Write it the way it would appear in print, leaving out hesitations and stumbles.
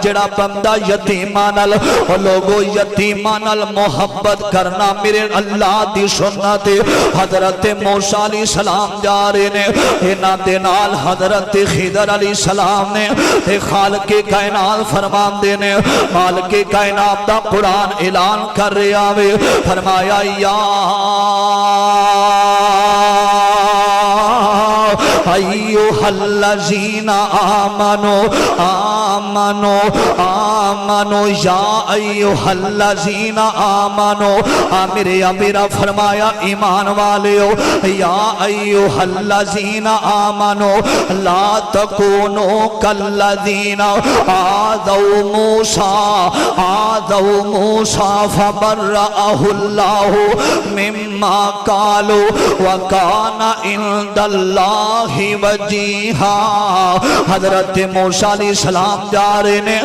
جڑا بندہ یتیماں نال او لوگو یتیماں نال محبت کرنا میرے اللہ دی سنت حضرت موسیٰ علیہ السلام جا رہے نے انہاں دے نال حضرت خضر علیہ السلام نے خالق کائنات فرمان دے نے مالک کائنات دا قرآن اعلان کر رہا وے فرمایا یا ایوہ الذین آمنوا آمنوا آمنوا یا ایوہ الذین آمنوا میرے امیرہ فرمایا ایمان والے ہو یا ایوہ الذین آمنوا لا تکونوا کالذین آذوا موسیٰ فبرأہ اللہ مما قالوا وکان عند اللہ وجیہا حضرت موسیٰ علیہ السلام جا رہے نے